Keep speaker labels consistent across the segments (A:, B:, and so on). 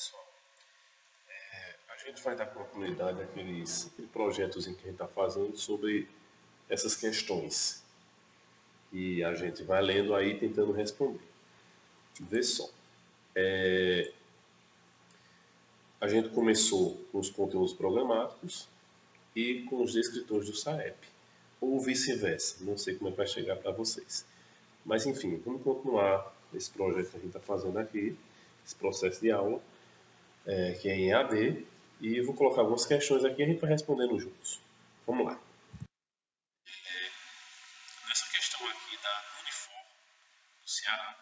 A: pessoal, a gente vai dar continuidade àqueles projetos em que a gente está fazendo sobre essas questões e a gente vai lendo aí tentando responder. Vê só, a gente começou com os conteúdos programáticos e com os descritores do SAEP, ou vice-versa, não sei como é que vai chegar para vocês. Mas enfim, vamos continuar esse projeto que a gente está fazendo aqui, esse processo de aula, que é em EAD, e eu vou colocar algumas questões aqui e a gente vai respondendo juntos. Vamos lá. Nessa questão aqui da Unifor, do Ceará,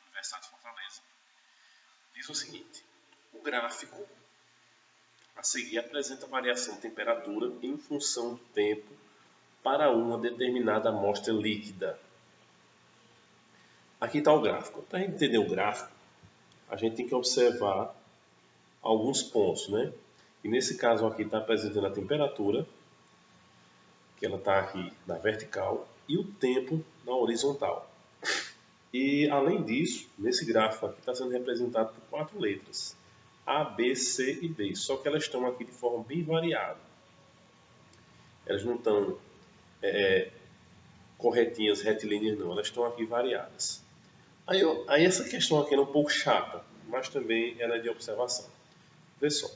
A: Universidade de Fortaleza, diz o seguinte: o gráfico a seguir apresenta a variação de temperatura em função do tempo para uma determinada amostra líquida. Aqui está o gráfico. Para a gente entender o gráfico, a gente tem que observar alguns pontos, né? E nesse caso aqui está apresentando a temperatura, que ela está aqui na vertical, e o tempo na horizontal. E além disso, nesse gráfico aqui está sendo representado por 4 letras: A, B, C e D, só que elas estão aqui de forma bem variada. Elas não estão corretinhas, retilíneas não, elas estão aqui variadas. Aí essa questão aqui é um pouco chata, mas também ela é de observação. Vê só.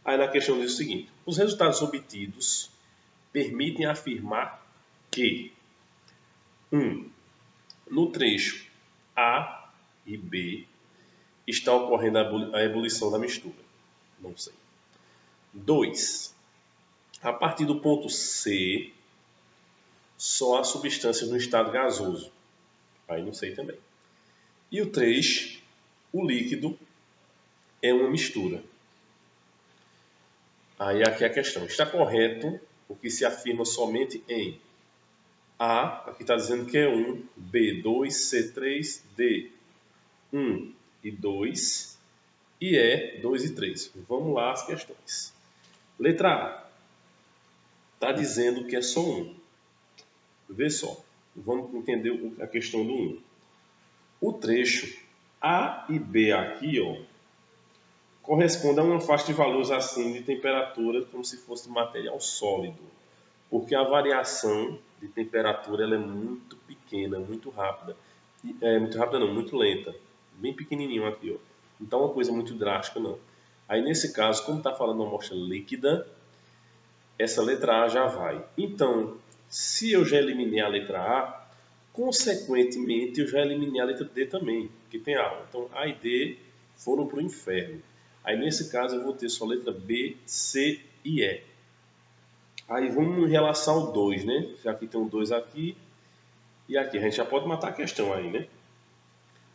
A: Aí na questão diz o seguinte: os resultados obtidos permitem afirmar que 1. No trecho A e B está ocorrendo a ebulição da mistura. Não sei. 2. A partir do ponto C, só há substâncias no estado gasoso. Aí não sei também. E o 3. O líquido é uma mistura. Aí aqui é a questão: está correto o que se afirma somente em A, aqui está dizendo que é 1, B, 2, C, 3, D, 1 e 2, e E, 2 e 3. Vamos lá as questões. Letra A, está dizendo que é só 1. Vê só, vamos entender a questão do 1. O trecho A e B aqui, ó, corresponde a uma faixa de valores assim de temperatura como se fosse material sólido, porque a variação de temperatura ela é muito pequena, muito rápida. Muito rápida não, muito lenta. Bem pequenininho aqui, ó. Então uma coisa muito drástica não. Aí nesse caso, como está falando uma amostra líquida, essa letra A já vai. Então, se eu já eliminei a letra A, consequentemente eu já eliminei a letra D também, que tem A. Então A e D foram para o inferno. Aí nesse caso eu vou ter só a letra B, C e E. Aí vamos relaxar o 2, né? Já que tem um 2 aqui e aqui. A gente já pode matar a questão aí, né?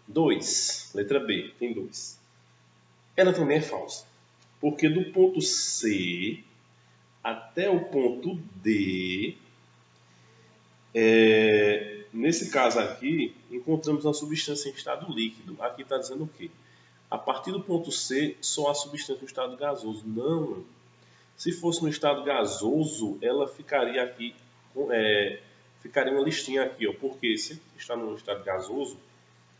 A: 2, letra B, tem 2. Ela também é falsa. Porque do ponto C até o ponto D, nesse caso aqui, encontramos uma substância em estado líquido. Aqui está dizendo o quê? A partir do ponto C, só há substância em estado gasoso. Não. Se fosse no estado gasoso, ela ficaria aqui, ficaria uma listinha aqui, ó, porque se está no estado gasoso,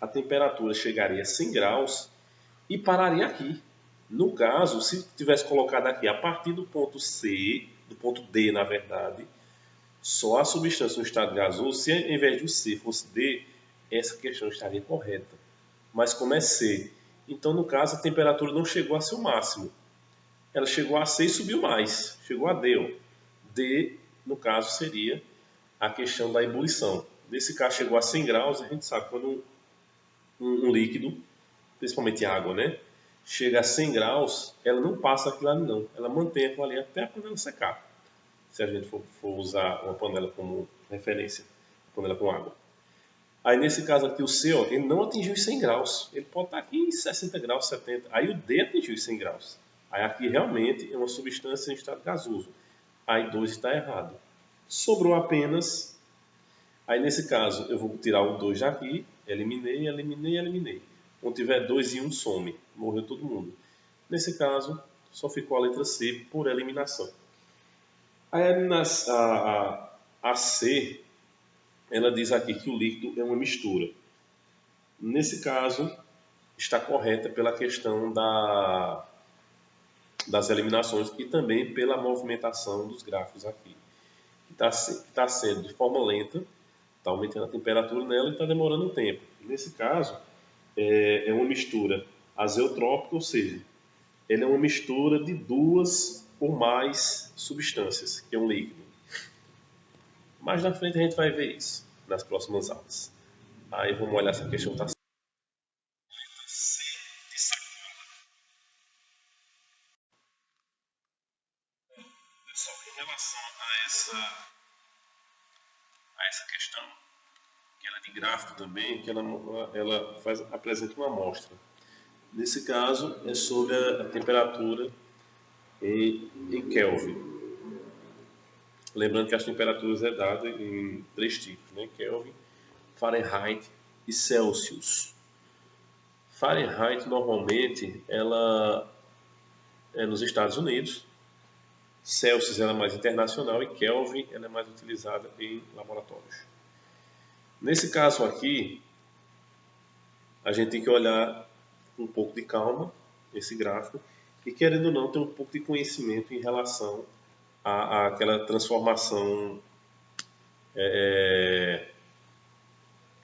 A: a temperatura chegaria a 100 graus e pararia aqui. No caso, se tivesse colocado aqui a partir do ponto C, do ponto D, na verdade, só a substância no estado gasoso, se em vez de C fosse D, essa questão estaria correta. Mas como é C, então no caso a temperatura não chegou a seu máximo. Ela chegou a C e subiu mais, chegou a D. Ó. D, no caso, seria a questão da ebulição. Nesse caso, chegou a 100 graus, a gente sabe quando um líquido, principalmente água, né, chega a 100 graus, ela não passa aquilo ali não, ela mantém aquilo ali até a panela secar, se a gente for usar uma panela como referência, panela com água. Aí nesse caso aqui o C, ó, ele não atingiu os 100 graus, ele pode estar aqui em 60 graus, 70, aí o D atingiu os 100 graus. Aí aqui realmente é uma substância em estado gasoso. Aí 2 está errado. Sobrou apenas. Aí nesse caso eu vou tirar o 2 daqui. Eliminei, eliminei, eliminei. Quando tiver 2 e 1 some. Morreu todo mundo. Nesse caso só ficou a letra C por eliminação. Aí a C, ela diz aqui que o líquido é uma mistura. Nesse caso, está correta pela questão das eliminações e também pela movimentação dos gráficos aqui. Está sendo de forma lenta, está aumentando a temperatura nela e está demorando um tempo. Nesse caso, é uma mistura azeotrópica, ou seja, ele é uma mistura de duas ou mais substâncias, que é um líquido. Mais na frente a gente vai ver isso, nas próximas aulas. Aí vamos olhar essa questão. Tá? Pessoal, em relação a essa questão, que ela é de gráfico também, que ela apresenta uma amostra. Nesse caso, é sobre a temperatura em Kelvin. Lembrando que as temperaturas é dada em três tipos, né? Kelvin, Fahrenheit e Celsius. Fahrenheit normalmente ela é nos Estados Unidos, Celsius ela é mais internacional e Kelvin ela é mais utilizada em laboratórios. Nesse caso aqui, a gente tem que olhar com um pouco de calma esse gráfico e, querendo ou não, ter um pouco de conhecimento em relação àquela transformação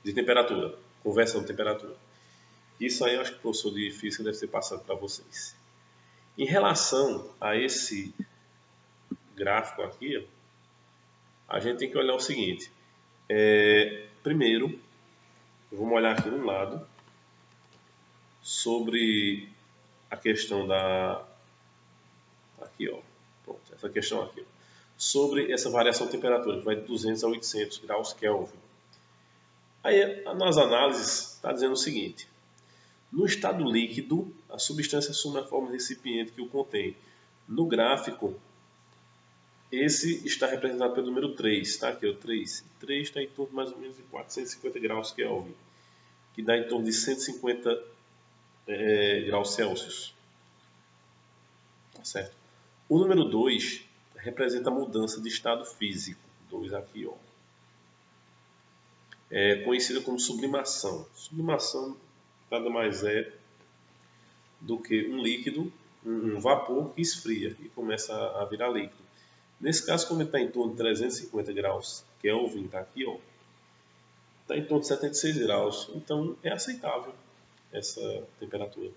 A: de temperatura, conversão de temperatura. Isso aí eu acho que o professor de física deve ter passado para vocês. Em relação a esse gráfico aqui, a gente tem que olhar o seguinte. Primeiro, vamos olhar aqui um lado sobre a questão da... Aqui, ó. Pronto, essa questão aqui. Ó. Sobre essa variação de temperatura, que vai de 200 a 800 graus Kelvin. Aí, nas análises, está dizendo o seguinte. No estado líquido, a substância assume a forma de recipiente que o contém. No gráfico, esse está representado pelo número 3, tá? Aqui, o 3. 3 está em torno de mais ou menos de 450 graus Kelvin, que dá em torno de 150 graus Celsius. Tá certo? O número 2 representa a mudança de estado físico. 2 aqui, ó. É conhecida como sublimação. Sublimação nada mais é do que um líquido, um vapor que esfria e começa a virar líquido. Nesse caso, como ele está em torno de 350 graus Kelvin, está aqui, ó, está em torno de 76 graus. Então, é aceitável essa temperatura.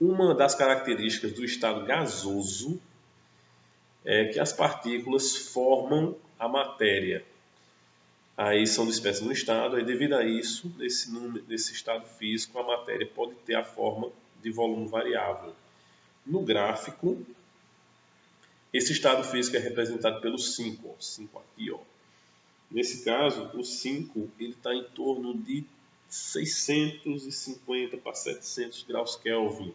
A: Uma das características do estado gasoso é que as partículas formam a matéria. Aí são dispersas no estado, e devido a isso, nesse estado físico, a matéria pode ter a forma de volume variável. No gráfico, esse estado físico é representado pelo 5, ó, 5 aqui, ó. Nesse caso, o 5 está em torno de 650 para 700 graus Kelvin,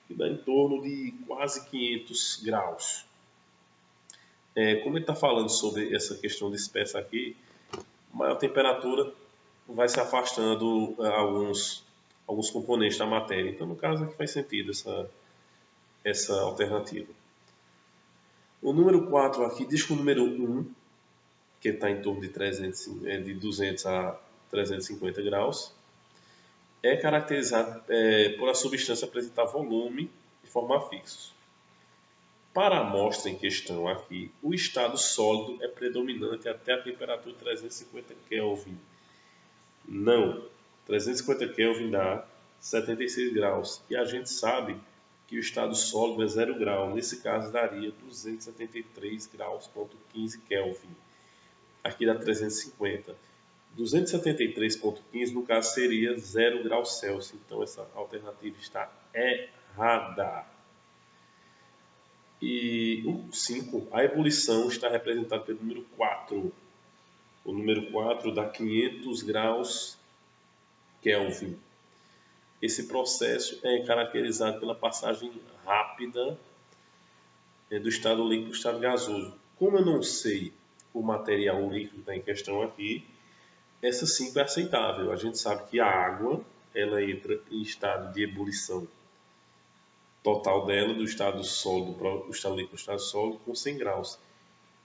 A: que dá em torno de quase 500 graus. Como ele está falando sobre essa questão de espécie aqui, maior temperatura vai se afastando alguns componentes da matéria. Então, no caso aqui faz sentido essa alternativa. O número 4 aqui diz que o número 1, que está em torno de 200 a 350 graus, é caracterizado por a substância apresentar volume e formar fixos. Para a amostra em questão aqui, o estado sólido é predominante até a temperatura 350 Kelvin. Não, 350 Kelvin dá 76 graus. E a gente sabe que o estado sólido é 0 grau. Nesse caso, daria 273 graus, 15 Kelvin. Aqui dá 350. 273,15 no caso seria 0 graus Celsius. Então, essa alternativa está errada. E o 5, a ebulição está representada pelo número 4. O número 4 dá 500 graus Kelvin. Esse processo é caracterizado pela passagem rápida do estado líquido para o estado gasoso. Como eu não sei o material líquido que está em questão aqui, essa 5 é aceitável. A gente sabe que a água ela entra em estado de ebulição total dela, do estado sólido para o estado líquido para o estado sólido, com 100 graus.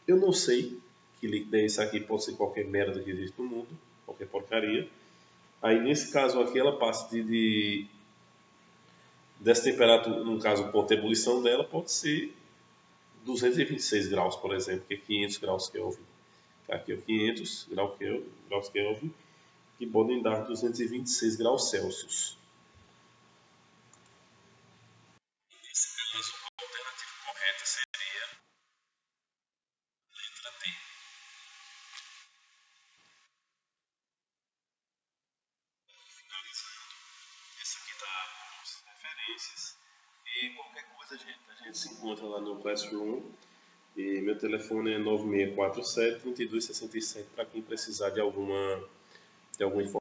A: Eu não sei que líquido é esse aqui, pode ser qualquer merda que existe no mundo, qualquer porcaria. Aí nesse caso aqui ela passa dessa temperatura, no caso o ponto de ebulição dela pode ser 226 graus, por exemplo, que é 500 graus Kelvin. Aqui é 500 graus Kelvin, que podem dar 226 graus Celsius. Nesse caso, a alternativa correta seria a letra D. Finalizando, essa aqui está com nossas referências. E qualquer coisa a gente se encontra lá no Classroom. E meu telefone é 9647-3267 para quem precisar de alguma informação.